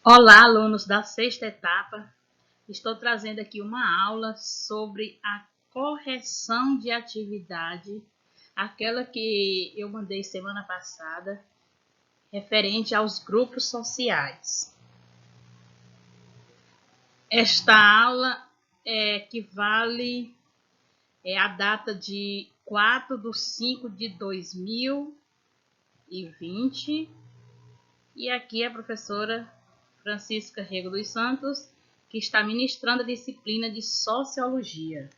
Olá, alunos da sexta etapa. Estou trazendo aqui uma aula sobre a correção de atividade, aquela que eu mandei semana passada, referente aos grupos sociais. Esta aula equivale à data de 4/5/2020 e aqui a professora Francisca Rego dos Santos, que está ministrando a disciplina de Sociologia.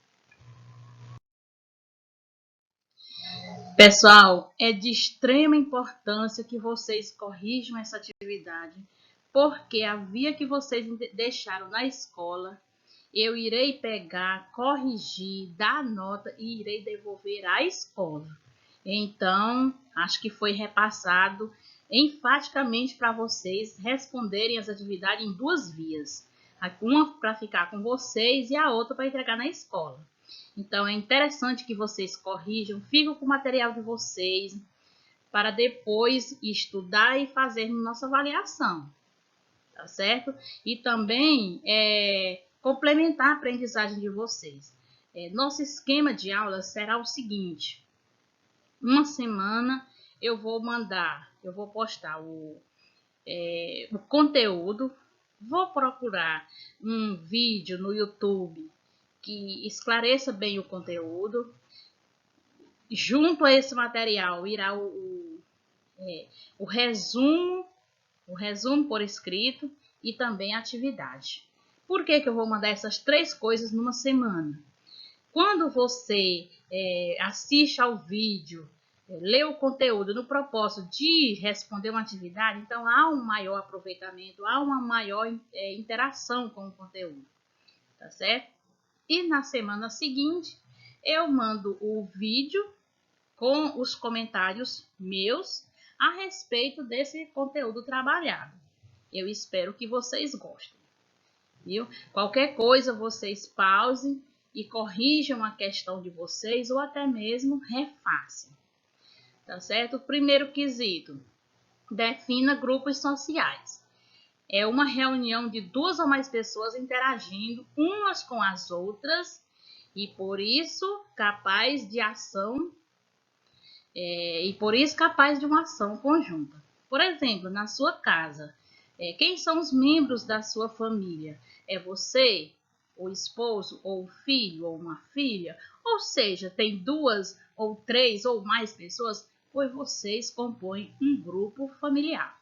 Pessoal, é de extrema importância que vocês corrijam essa atividade, porque a via que vocês deixaram na escola, eu irei pegar, corrigir, dar nota e irei devolver à escola. Então, acho que foi repassado enfaticamente para vocês responderem as atividades em duas vias. Uma para ficar com vocês e a outra para entregar na escola. Então, é interessante que vocês corrijam, fiquem com o material de vocês, para depois estudar e fazer nossa avaliação, tá certo? E também complementar a aprendizagem de vocês. Nosso esquema de aula será o seguinte: uma semana eu vou postar o conteúdo, vou procurar um vídeo no YouTube que esclareça bem o conteúdo. Junto a esse material irá o resumo por escrito e também a atividade. Por que eu vou mandar essas três coisas numa semana? Quando você assiste ao vídeo, lê o conteúdo no propósito de responder uma atividade, então há um maior aproveitamento, há uma maior interação com o conteúdo, tá certo? E na semana seguinte, eu mando o vídeo com os comentários meus a respeito desse conteúdo trabalhado. Eu espero que vocês gostem, viu? Qualquer coisa, vocês pausem e corrijam a questão de vocês ou até mesmo refaçam, tá certo? O primeiro quesito, defina grupos sociais. É uma reunião de duas ou mais pessoas interagindo umas com as outras e por isso capaz de uma ação conjunta. Por exemplo, na sua casa, quem são os membros da sua família? É você, o esposo, ou o filho, ou uma filha? Ou seja, tem duas, ou três, ou mais pessoas, pois vocês compõem um grupo familiar.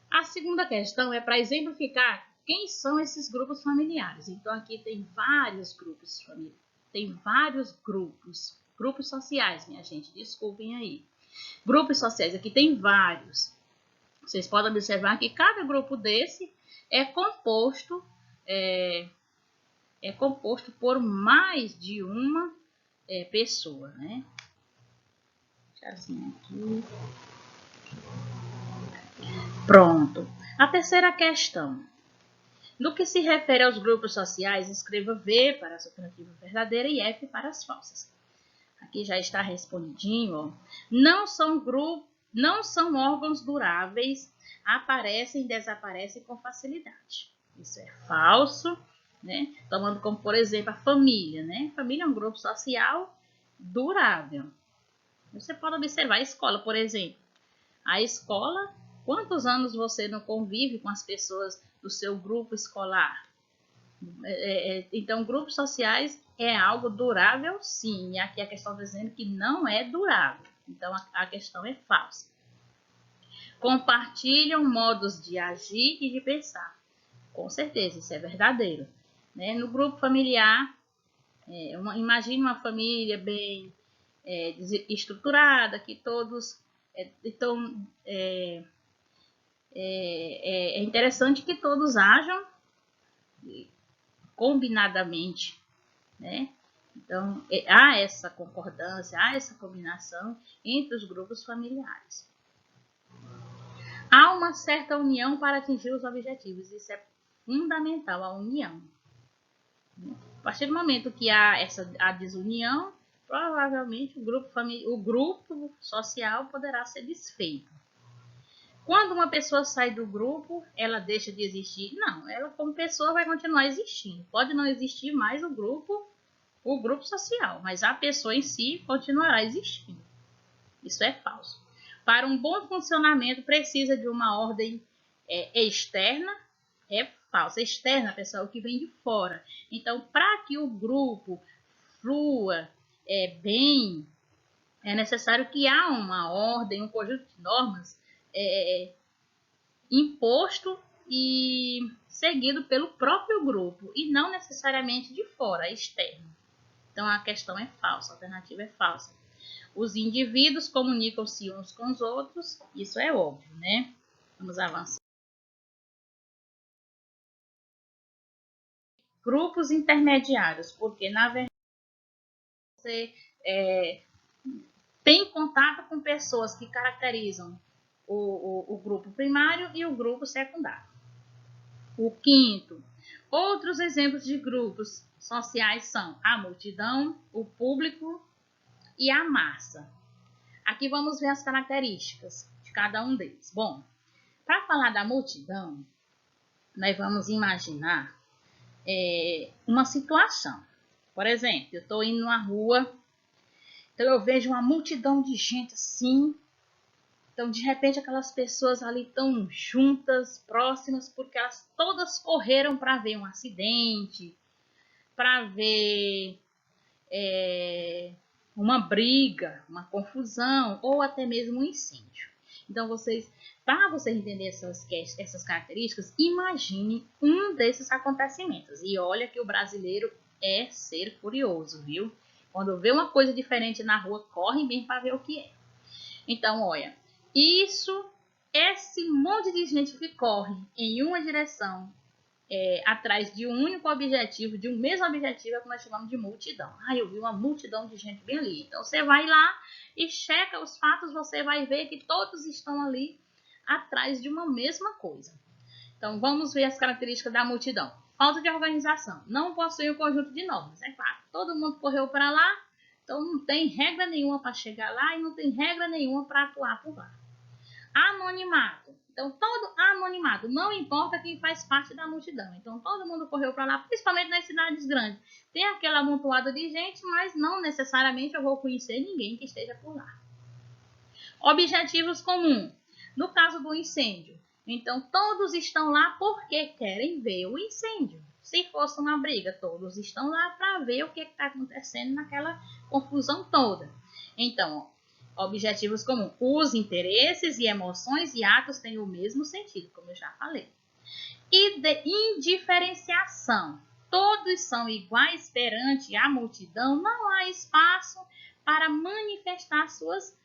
A segunda questão é para exemplificar quem são esses grupos familiares. Então, aqui tem vários grupos familiares, tem vários grupos sociais, minha gente, desculpem aí. Grupos sociais, aqui tem vários. Vocês podem observar que cada grupo desse é composto por mais de uma pessoa, né? Aqui. Pronto. A terceira questão. No que se refere aos grupos sociais, escreva V para a superlativa verdadeira e F para as falsas. Aqui já está respondidinho, ó. Não são órgãos duráveis, aparecem e desaparecem com facilidade. Isso é falso, né? Tomando como, por exemplo, a família, né? A família é um grupo social durável. Você pode observar a escola, por exemplo. A escola, quantos anos você não convive com as pessoas do seu grupo escolar? Então, grupos sociais é algo durável, sim. E aqui a questão está dizendo que não é durável. Então, a questão é falsa. Compartilham modos de agir e de pensar. Com certeza, isso é verdadeiro. Né? No grupo familiar, imagine uma família bem estruturada, que todos estão... É interessante que todos ajam combinadamente, né? Então, há essa concordância, há essa combinação entre os grupos familiares. Há uma certa união para atingir os objetivos, isso é fundamental, a união. A partir do momento que há a desunião, provavelmente o grupo social poderá ser desfeito. Quando uma pessoa sai do grupo, ela deixa de existir? Não, ela como pessoa vai continuar existindo. Pode não existir mais o grupo social, mas a pessoa em si continuará existindo. Isso é falso. Para um bom funcionamento, precisa de uma ordem externa. É falso. Externa, pessoal, o que vem de fora. Então, para que o grupo flua bem, é necessário que há uma ordem, um conjunto de normas imposto e seguido pelo próprio grupo e não necessariamente de fora, externo. Então a questão é falsa, a alternativa é falsa. Os indivíduos comunicam-se uns com os outros, isso é óbvio, né? Vamos avançar. Grupos intermediários, porque na verdade você tem contato com pessoas que caracterizam o grupo primário e o grupo secundário. O quinto, outros exemplos de grupos sociais são a multidão, o público e a massa. Aqui vamos ver as características de cada um deles. Bom, para falar da multidão, nós vamos imaginar uma situação. Por exemplo, eu estou indo numa rua, então eu vejo uma multidão de gente assim. Então, de repente, aquelas pessoas ali estão juntas, próximas, porque elas todas correram para ver um acidente, para ver uma briga, uma confusão ou até mesmo um incêndio. Então, para vocês entenderem essas características, imagine um desses acontecimentos. E olha que o brasileiro é ser curioso, viu? Quando vê uma coisa diferente na rua, corre mesmo para ver o que é. Então, olha, esse monte de gente que corre em uma direção, atrás de um único objetivo, de um mesmo objetivo, é o que nós chamamos de multidão. Eu vi uma multidão de gente bem ali. Então, você vai lá e checa os fatos, você vai ver que todos estão ali atrás de uma mesma coisa. Então, vamos ver as características da multidão. Falta de organização. Não possui um conjunto de normas. É claro, todo mundo correu para lá, então não tem regra nenhuma para chegar lá e não tem regra nenhuma para atuar por lá. Anonimato. Então, todo anonimato, não importa quem faz parte da multidão. Então, todo mundo correu para lá, principalmente nas cidades grandes. Tem aquela amontoada de gente, mas não necessariamente eu vou conhecer ninguém que esteja por lá. Objetivos comuns. No caso do incêndio, então todos estão lá porque querem ver o incêndio. Se fosse uma briga, todos estão lá para ver o que está acontecendo naquela confusão toda. Então, objetivos comuns. Os interesses e emoções e atos têm o mesmo sentido, como eu já falei. E de indiferenciação. Todos são iguais perante a multidão. Não há espaço para manifestar suas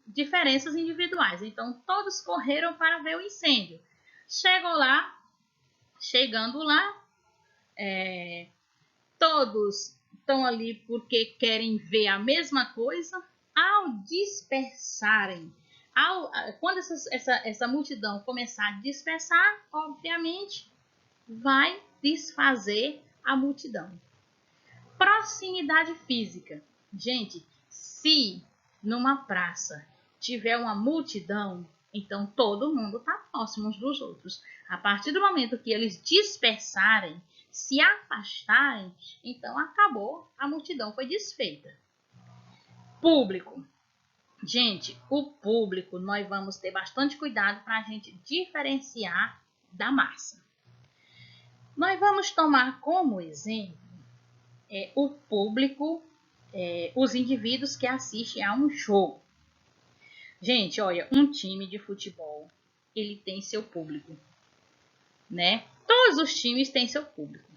diferenças individuais. Então, todos correram para ver o incêndio. Chegando lá, todos estão ali porque querem ver a mesma coisa. Ao dispersarem, quando essa multidão começar a dispersar, obviamente, vai desfazer a multidão. Proximidade física. Gente, se numa praça tiver uma multidão, então todo mundo está próximo uns dos outros. A partir do momento que eles dispersarem, se afastarem, então acabou, a multidão foi desfeita. Público. Gente, o público nós vamos ter bastante cuidado para a gente diferenciar da massa. Nós vamos tomar como exemplo o público, os indivíduos que assistem a um jogo. Gente, olha, um time de futebol, ele tem seu público, né? Todos os times têm seu público.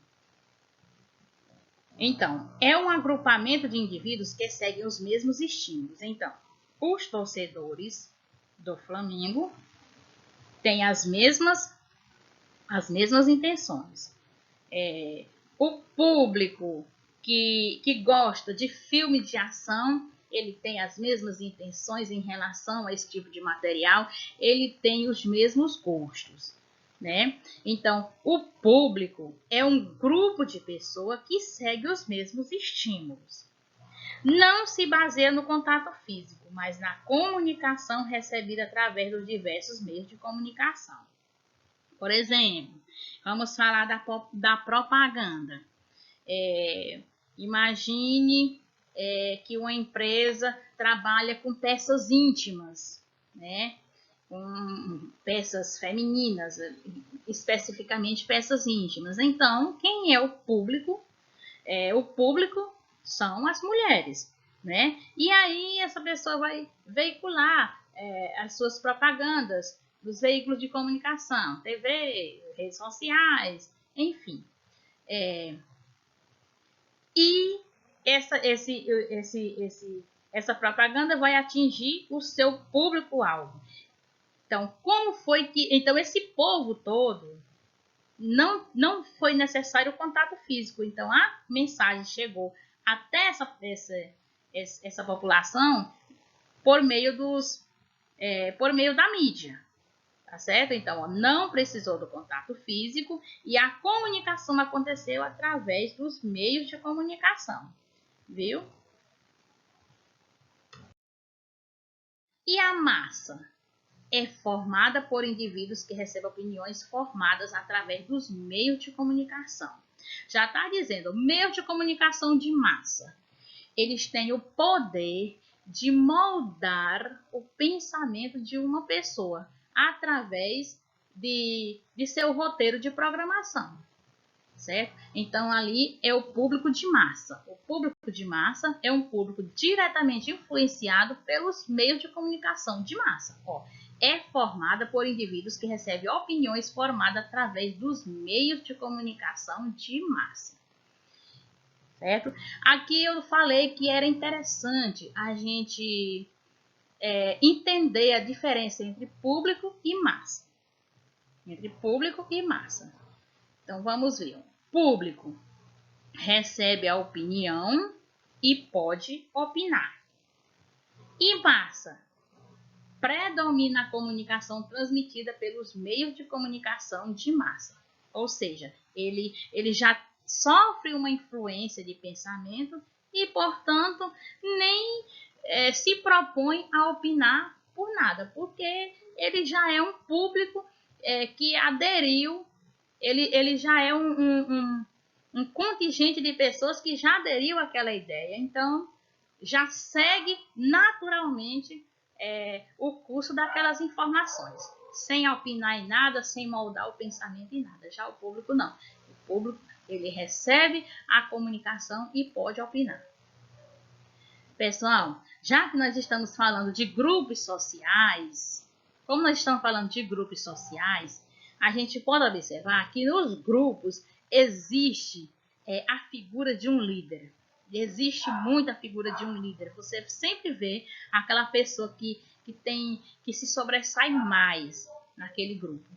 Então, é um agrupamento de indivíduos que seguem os mesmos estímulos. Então, os torcedores do Flamengo têm as mesmas intenções. O público que gosta de filme de ação, ele tem as mesmas intenções em relação a esse tipo de material, ele tem os mesmos gostos, né? Então, o público é um grupo de pessoas que segue os mesmos estímulos. não se baseia no contato físico, mas na comunicação recebida através dos diversos meios de comunicação. Por exemplo, vamos falar da propaganda. Imagine que uma empresa trabalha com peças íntimas, né? Com peças femininas, especificamente peças íntimas. Então, quem é o público? O público são as mulheres, né? E aí essa pessoa vai veicular as suas propagandas nos veículos de comunicação, TV, redes sociais, enfim. E essa propaganda vai atingir o seu público-alvo. Então, como foi que... Então, esse povo todo, não foi necessário o contato físico. Então, a mensagem chegou até essa população por meio da mídia. Tá certo? Então, não precisou do contato físico e a comunicação aconteceu através dos meios de comunicação. Viu? E a massa é formada por indivíduos que recebem opiniões formadas através dos meios de comunicação. Já está dizendo, meios de comunicação de massa. Eles têm o poder de moldar o pensamento de uma pessoa através de seu roteiro de programação, certo? Então, ali é o público de massa. O público de massa é um público diretamente influenciado pelos meios de comunicação de massa. É formada por indivíduos que recebem opiniões formadas através dos meios de comunicação de massa. Certo? Aqui eu falei que era interessante a gente entender a diferença entre público e massa. Entre público e massa. Então, vamos ver. Público recebe a opinião e pode opinar. E massa predomina a comunicação transmitida pelos meios de comunicação de massa. Ou seja, ele já sofre uma influência de pensamento e, portanto, nem se propõe a opinar por nada, porque ele já é um público que aderiu, ele já é um contingente de pessoas que já aderiu àquela ideia. Então, já segue naturalmente o curso daquelas informações, sem opinar em nada, sem moldar o pensamento em nada. Já o público não. O público, ele recebe a comunicação e pode opinar. Pessoal, já que nós estamos falando de grupos sociais, como nós estamos falando de grupos sociais, a gente pode observar que nos grupos existe a figura de um líder. Existe muita figura de um líder. Você sempre vê aquela pessoa que se sobressai mais naquele grupo.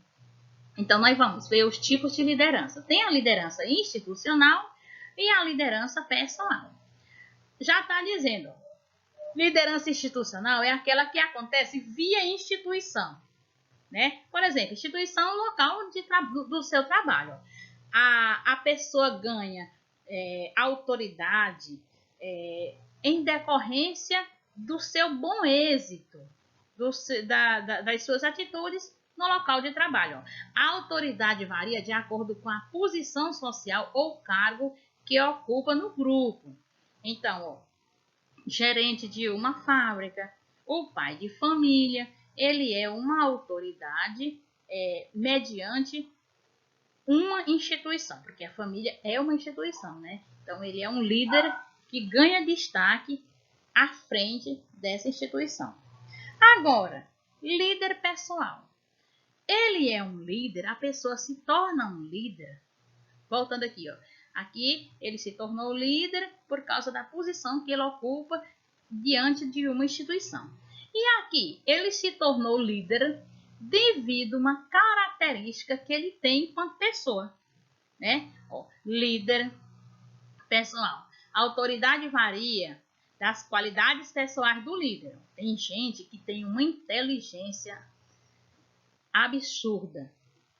Então, nós vamos ver os tipos de liderança. Tem a liderança institucional e a liderança pessoal. Já está dizendo, liderança institucional é aquela que acontece via instituição, né? Por exemplo, instituição local do seu trabalho. A pessoa ganha autoridade em decorrência do seu bom êxito, das suas atitudes no local de trabalho. A autoridade varia de acordo com a posição social ou cargo que ocupa no grupo. Então, gerente de uma fábrica, o pai de família, ele é uma autoridade mediante uma instituição, porque a família é uma instituição, né? Então, ele é um líder que ganha destaque à frente dessa instituição. Agora, líder pessoal. Ele é um líder, a pessoa se torna um líder. Voltando aqui, ó. Aqui, ele se tornou líder por causa da posição que ele ocupa diante de uma instituição. E aqui, ele se tornou líder devido a uma característica que ele tem enquanto pessoa, né? Líder pessoal. A autoridade varia das qualidades pessoais do líder. Tem gente que tem uma inteligência absurda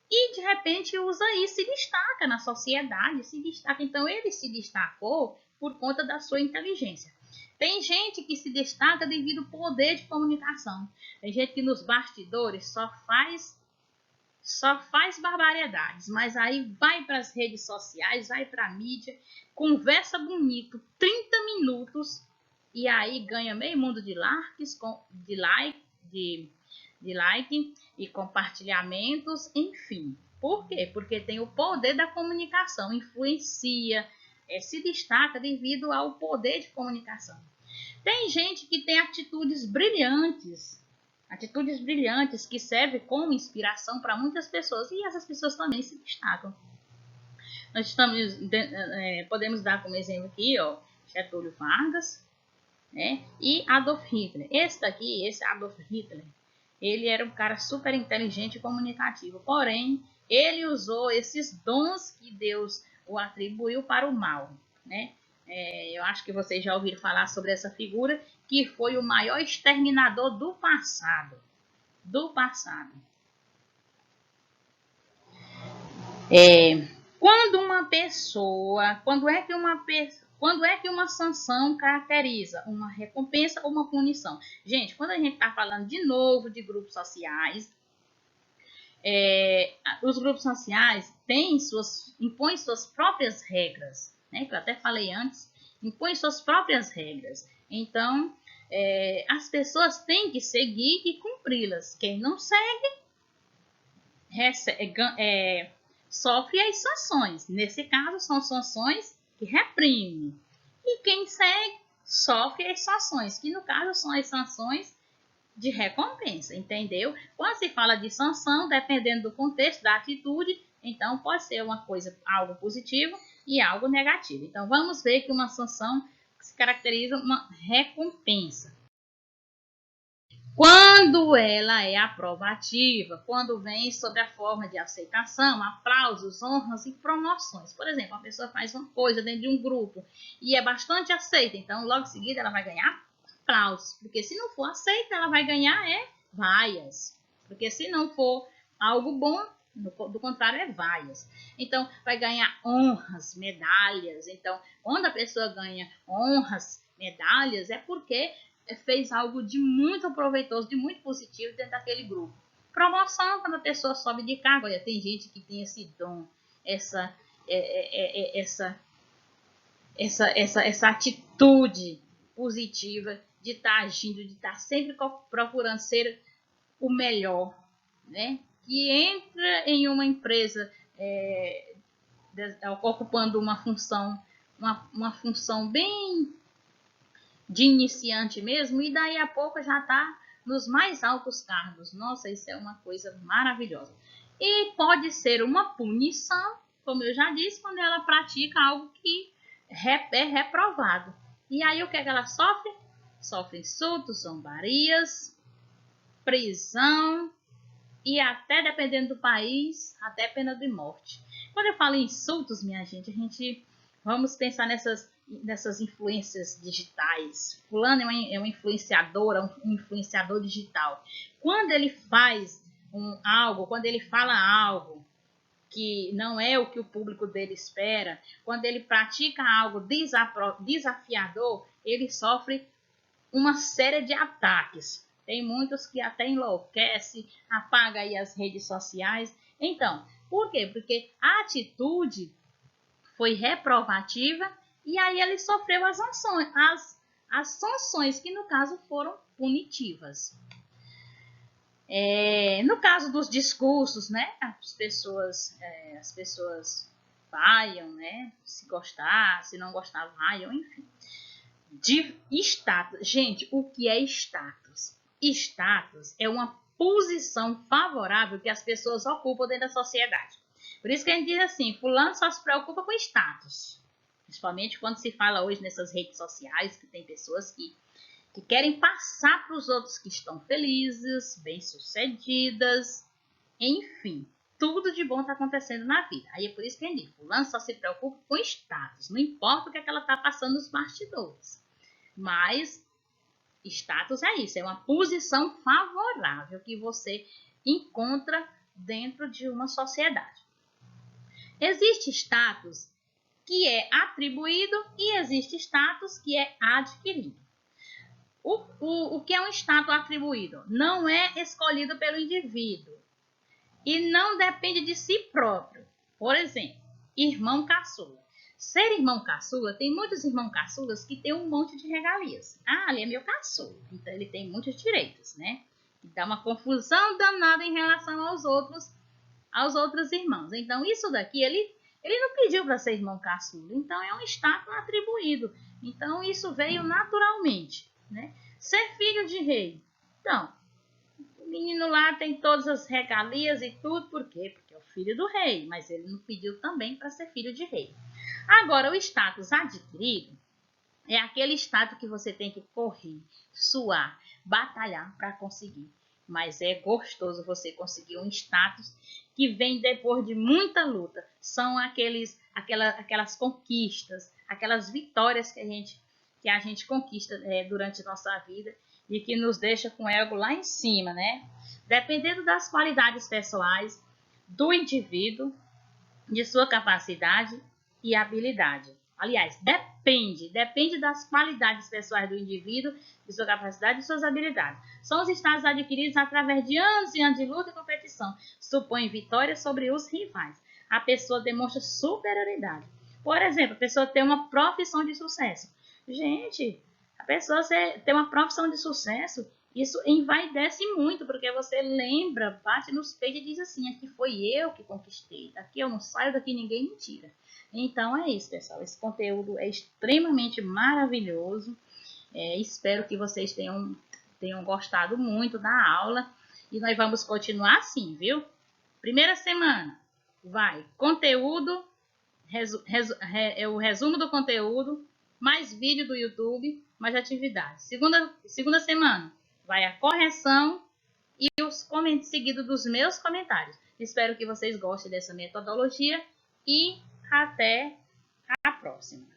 e de repente usa isso, se destaca na sociedade, se destaca. Então ele se destacou por conta da sua inteligência. Tem gente que se destaca devido ao poder de comunicação. Tem gente que nos bastidores só faz barbaridades, mas aí vai para as redes sociais, vai para a mídia, conversa bonito, 30 minutos, e aí ganha meio mundo de likes, de like e compartilhamentos, enfim. Por quê? Porque tem o poder da comunicação, influencia, se destaca devido ao poder de comunicação. Tem gente que tem atitudes brilhantes que servem como inspiração para muitas pessoas, e essas pessoas também se destacam. Nós podemos dar como exemplo aqui, ó, Getúlio Vargas, né, e Adolf Hitler. Esse Adolf Hitler, ele era um cara super inteligente e comunicativo, porém, ele usou esses dons que Deus o atribuiu para o mal, né? Eu acho que vocês já ouviram falar sobre essa figura, que foi o maior exterminador do passado. Quando é que uma sanção caracteriza uma recompensa ou uma punição? Gente, quando a gente está falando de novo de grupos sociais, os grupos sociais impõem suas próprias regras, né? Que eu até falei antes, impõem suas próprias regras. Então, as pessoas têm que seguir e cumpri-las. Quem não segue, sofre as sanções. Nesse caso, são sanções que reprimem. E quem segue, sofre as sanções, que no caso são as sanções de recompensa, entendeu? Quando se fala de sanção, dependendo do contexto, da atitude, então pode ser algo positivo e algo negativo. Então vamos ver que uma sanção se caracteriza uma recompensa. Quando ela é aprovativa, quando vem sob a forma de aceitação, aplausos, honras e promoções. Por exemplo, a pessoa faz uma coisa dentro de um grupo e é bastante aceita, então logo em seguida ela vai ganhar aplausos, porque se não for aceita, ela vai ganhar vaias, porque se não for algo bom, do contrário, é vaias. Então, vai ganhar honras, medalhas. Então, quando a pessoa ganha honras, medalhas, é porque fez algo de muito proveitoso, de muito positivo dentro daquele grupo. Promoção, quando a pessoa sobe de cargo. Olha, tem gente que tem esse dom, essa atitude positiva de estar agindo, de estar sempre procurando ser o melhor, né? Que entra em uma empresa ocupando uma função bem de iniciante mesmo, e daí a pouco já está nos mais altos cargos. Nossa, isso é uma coisa maravilhosa. E pode ser uma punição, como eu já disse, quando ela pratica algo que é reprovado. E aí o que é que ela sofre? Sofre insultos, zombarias, prisão e até, dependendo do país, até pena de morte. Quando eu falo em insultos, minha gente, vamos pensar nessas influências digitais. Fulano é um influenciador, um influenciador digital. Quando ele faz quando ele fala algo que não é o que o público dele espera, quando ele pratica algo desafiador, ele sofre uma série de ataques. Tem muitos que até enlouquecem, apaga aí as redes sociais. Então, por quê? Porque a atitude foi reprovativa e aí ele sofreu as sanções, que no caso foram punitivas. No caso dos discursos, né, as pessoas vaiam, né, se gostar, se não gostar, vaiam, enfim. De status. Gente, o que é status? Status é uma posição favorável que as pessoas ocupam dentro da sociedade. Por isso que a gente diz assim, fulano só se preocupa com status. Principalmente quando se fala hoje nessas redes sociais, que tem pessoas que querem passar para os outros que estão felizes, bem-sucedidas, enfim, tudo de bom está acontecendo na vida. Aí é por isso que a gente diz, fulano só se preocupa com status, não importa o que ela está passando nos bastidores. Mas status é isso, é uma posição favorável que você encontra dentro de uma sociedade. Existe status que é atribuído, e existe status, que é adquirido. O que é um status atribuído? Não é escolhido pelo indivíduo e não depende de si próprio. Por exemplo, irmão caçula. Ser irmão caçula, tem muitos irmãos caçulas que têm um monte de regalias. Ah, ali é meu caçula, então ele tem muitos direitos, né? E dá uma confusão danada em relação aos outros irmãos. Então, isso daqui, ele não pediu para ser irmão caçula, então é um status atribuído. Então, isso veio naturalmente, né? Ser filho de rei. Então, o menino lá tem todas as regalias e tudo, por quê? Porque é o filho do rei, mas ele não pediu também para ser filho de rei. Agora, o status adquirido é aquele status que você tem que correr, suar, batalhar para conseguir. Mas é gostoso você conseguir um status que vem depois de muita luta. São aquelas conquistas, aquelas vitórias que a gente conquista durante nossa vida e que nos deixa com o ego lá em cima, né? Dependendo das qualidades pessoais do indivíduo, de sua capacidade e habilidade. Aliás, depende das qualidades pessoais do indivíduo, de sua capacidade e suas habilidades. São os estados adquiridos através de anos e anos de luta e competição. Supõem vitória sobre os rivais. A pessoa demonstra superioridade. Por exemplo, a pessoa tem uma profissão de sucesso. Gente, a pessoa tem uma profissão de sucesso, isso envaidece muito, porque você lembra, bate nos peitos e diz assim, aqui foi eu que conquistei, daqui eu não saio, daqui ninguém me tira. Então é isso, pessoal, esse conteúdo é extremamente maravilhoso, espero que vocês tenham gostado muito da aula, e nós vamos continuar assim, viu? Primeira semana, vai conteúdo, o resumo do conteúdo, mais vídeo do YouTube, mais atividades. Segunda semana, vai a correção e seguido dos meus comentários. Espero que vocês gostem dessa metodologia e até a próxima.